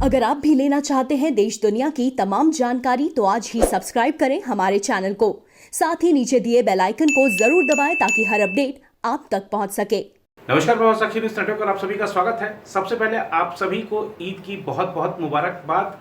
अगर आप भी लेना चाहते हैं देश दुनिया की तमाम जानकारी तो आज ही सब्सक्राइब करें हमारे चैनल को। साथ ही नीचे दिए बेल आइकन को जरूर दबाएं ताकि हर अपडेट आप तक पहुंच सके। नमस्कार, प्रभात साक्षी न्यूज नेटवर्क पर आप सभी का स्वागत है। सबसे पहले आप सभी को ईद की बहुत बहुत मुबारकबाद।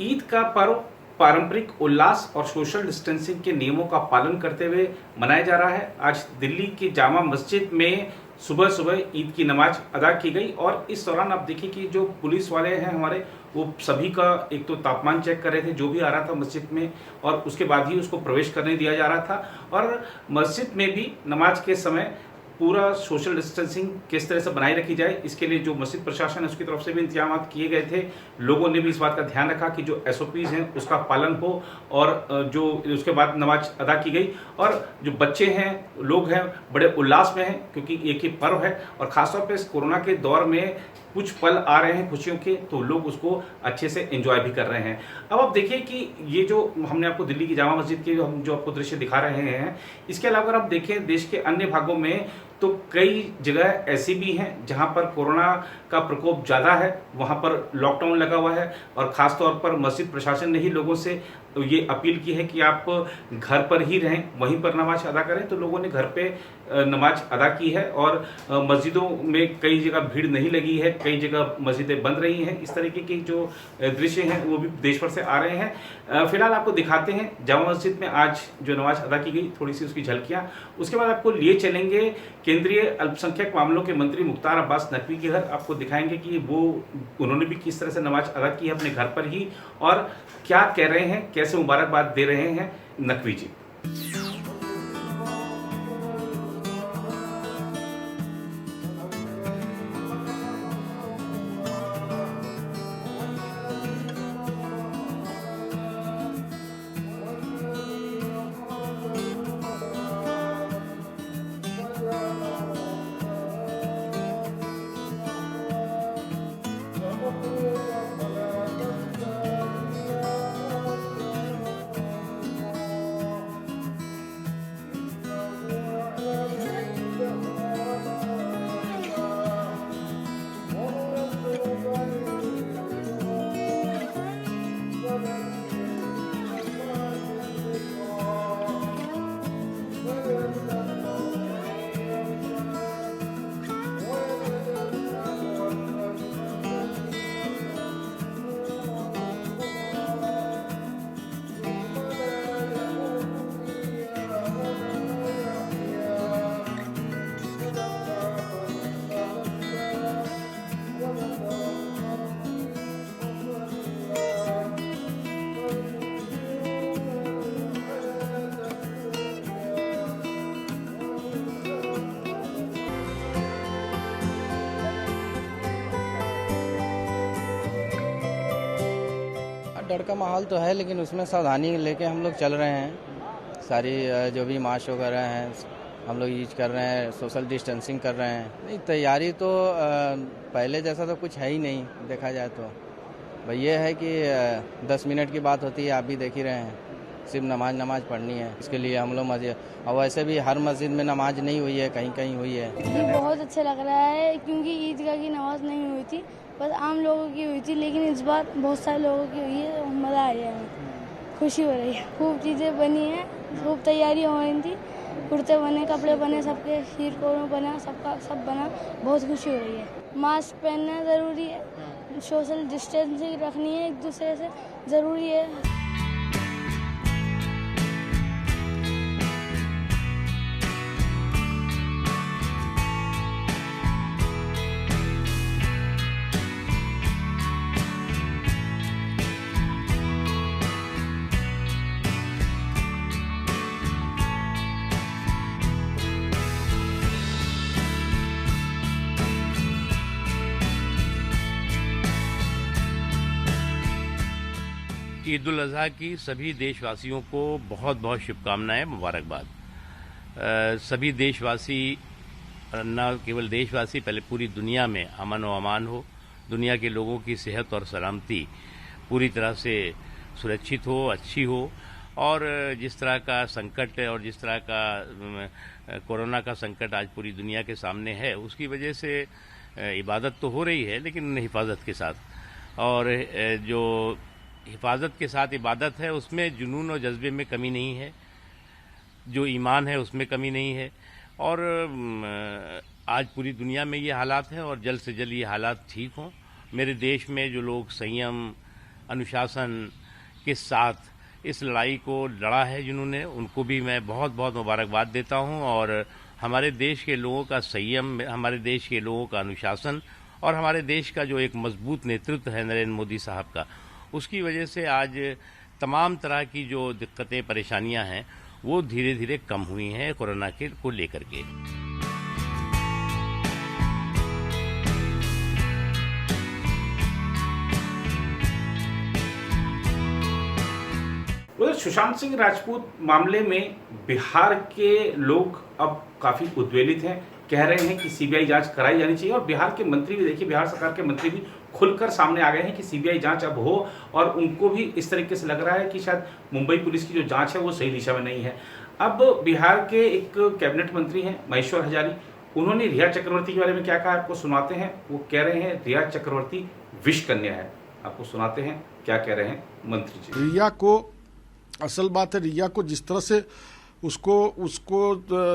ईद का पर्व पारंपरिक उल्लास और सोशल डिस्टेंसिंग के नियमों का पालन करते हुए मनाया जा रहा है। आज दिल्ली की जामा मस्जिद में सुबह सुबह ईद की नमाज अदा की गई और इस दौरान आप देखिए कि जो पुलिस वाले हैं हमारे, वो सभी का एक तो तापमान चेक कर रहे थे जो भी आ रहा था मस्जिद में, और उसके बाद ही उसको प्रवेश करने दिया जा रहा था। और मस्जिद में भी नमाज के समय पूरा सोशल डिस्टेंसिंग किस तरह से बनाए रखी जाए, इसके लिए जो मस्जिद प्रशासन है उसकी तरफ से भी इंतजाम किए गए थे। लोगों ने भी इस बात का ध्यान रखा कि जो SOPs हैं उसका पालन हो और जो उसके बाद नमाज अदा की गई। और जो बच्चे हैं, लोग हैं, बड़े उल्लास में हैं क्योंकि एक ही पर्व है और ख़ासतौर पर इस कोरोना के दौर में कुछ पल आ रहे हैं खुशियों के, तो लोग उसको अच्छे से एंजॉय भी कर रहे हैं। अब आप देखिए कि ये जो हमने आपको दिल्ली की जामा मस्जिद के हम जो आपको दृश्य दिखा रहे हैं, इसके अलावा अगर आप देखें देश के अन्य भागों में तो कई जगह ऐसी भी हैं जहां पर कोरोना का प्रकोप ज़्यादा है, वहां पर लॉकडाउन लगा हुआ है। और ख़ास तौर पर मस्जिद प्रशासन ने ही लोगों से तो ये अपील की है कि आप घर पर ही रहें, वहीं पर नमाज अदा करें। तो लोगों ने घर पे नमाज अदा की है और मस्जिदों में कई जगह भीड़ नहीं लगी है, कई जगह मस्जिदें बंद रही हैं। इस तरीके के जो दृश्य हैं वो भी देश भर से आ रहे हैं। फिलहाल आपको दिखाते हैं जामा मस्जिद में आज जो नमाज अदा की गई, थोड़ी सी उसकी झलकियाँ। उसके बाद आपको लिए चलेंगे केंद्रीय अल्पसंख्यक मामलों के मंत्री मुख्तार अब्बास नकवी के घर। आपको दिखाएंगे कि उन्होंने भी किस तरह से नमाज अदा की है अपने घर पर ही, और क्या कह रहे हैं, कैसे मुबारकबाद दे रहे हैं नकवी जी। डर का माहौल तो है, लेकिन उसमें सावधानी लेके हम लोग चल रहे हैं। सारी जो भी मास्क वगैरह हैं हम लोग यूज कर रहे हैं, सोशल डिस्टेंसिंग कर रहे हैं। नहीं, तैयारी तो पहले जैसा तो कुछ है ही नहीं देखा जाए तो। भाई ये है कि 10 मिनट की बात होती है, आप भी देख ही रहे हैं, सिर्फ नमाज पढ़नी है। इसके लिए हम लोग मस्जिद, और वैसे भी हर मस्जिद में नमाज नहीं हुई है, कहीं कहीं हुई है। ये बहुत अच्छा लग रहा है क्योंकि ईदगाह की नमाज नहीं हुई थी, बस आम लोगों की हुई थी, लेकिन इस बार बहुत सारे लोगों की हुई है। मज़ा आ गया, खुशी हो रही है। खूब चीज़ें बनी हैं, खूब तैयारी हो रही थी, कुर्ते बने, कपड़े बने, सबके शीर कोरों बना, सब बना। बहुत खुशी हो रही है। मास्क पहनना ज़रूरी है, सोशल डिस्टेंसिंग रखनी है, एक दूसरे से ज़रूरी है। ईद उल अज़हा की सभी देशवासियों को बहुत बहुत शुभकामनाएं, मुबारकबाद। सभी देशवासी, न केवल देशवासी, पहले पूरी दुनिया में अमन व अमान हो, दुनिया के लोगों की सेहत और सलामती पूरी तरह से सुरक्षित हो, अच्छी हो। और जिस तरह का संकट और जिस तरह का कोरोना का संकट आज पूरी दुनिया के सामने है, उसकी वजह से इबादत तो हो रही है लेकिन हिफाजत के साथ। और जो हिफाजत के साथ इबादत है उसमें जुनून और जज्बे में कमी नहीं है, जो ईमान है उसमें कमी नहीं है। और आज पूरी दुनिया में ये हालात हैं और जल्द से जल्द ये हालात ठीक हों। मेरे देश में जो लोग संयम अनुशासन के साथ इस लड़ाई को लड़ा है जिन्होंने, उनको भी मैं बहुत बहुत मुबारकबाद देता हूं। और हमारे देश के लोगों का संयम, हमारे देश के लोगों का अनुशासन और हमारे देश का जो एक मजबूत नेतृत्व है नरेंद्र मोदी साहब का, उसकी वजह से आज तमाम तरह की जो दिक्कतें परेशानियां हैं वो धीरे धीरे कम हुई हैं कोरोना के को लेकर के। उधर सुशांत सिंह राजपूत मामले में बिहार के लोग अब काफी उद्वेलित हैं, कह रहे हैं कि सीबीआई जांच कराई जानी चाहिए। और बिहार के मंत्री भी, देखिए बिहार सरकार के मंत्री भी खुलकर सामने आ गए हैं कि सीबीआई जांच अब हो, और उनको भी इस तरीके से लग रहा है कि शायद मुंबई पुलिस की जो जांच है वो सही दिशा में नहीं है। अब बिहार के एक कैबिनेट मंत्री हैं महेश्वर हजारी, उन्होंने रिया चक्रवर्ती के बारे में क्या कहा आपको सुनाते हैं। वो कह रहे हैं रिया चक्रवर्ती विष कन्या है। आपको सुनाते हैं क्या कह रहे हैं मंत्री जी। रिया को, असल बात है, रिया को जिस तरह से उसको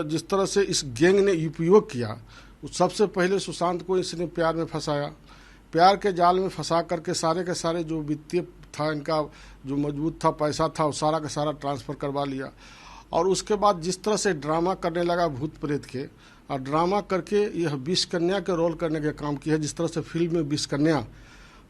जिस तरह से इस गैंग ने उपयोग किया, सबसे पहले सुशांत को इसने प्यार में फंसाया, प्यार के जाल में फंसा करके सारे के सारे जो वित्तीय था इनका, जो मजबूत था, पैसा था, वो सारा का सारा ट्रांसफ़र करवा लिया। और उसके बाद जिस तरह से ड्रामा करने लगा भूत प्रेत के, और ड्रामा करके यह विष कन्या के रोल करने का काम किया। जिस तरह से फिल्म में विष कन्या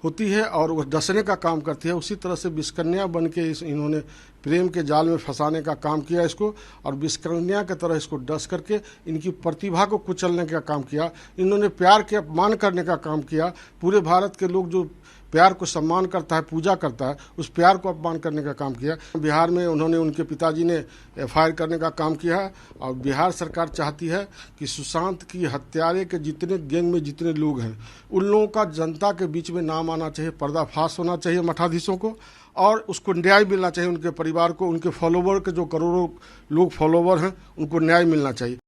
होती है और वह डसने का काम करती है, उसी तरह से विषकन्या बन के इन्होंने प्रेम के जाल में फंसाने का काम किया इसको, और विषकन्या की तरह इसको डस करके इनकी प्रतिभा को कुचलने का काम किया। इन्होंने प्यार के अपमान करने का काम किया। पूरे भारत के लोग जो प्यार को सम्मान करता है, पूजा करता है, उस प्यार को अपमान करने का काम किया। बिहार में उन्होंने, उनके पिताजी ने एफआईआर करने का काम किया है। और बिहार सरकार चाहती है कि सुशांत की हत्यारे के जितने गैंग में जितने लोग हैं, उन लोगों का जनता के बीच में नाम आना चाहिए, पर्दाफाश होना चाहिए मठाधीशों को, और उसको न्याय मिलना चाहिए। उनके परिवार को, उनके फॉलोवर के जो करोड़ों लोग फॉलोवर हैं, उनको न्याय मिलना चाहिए।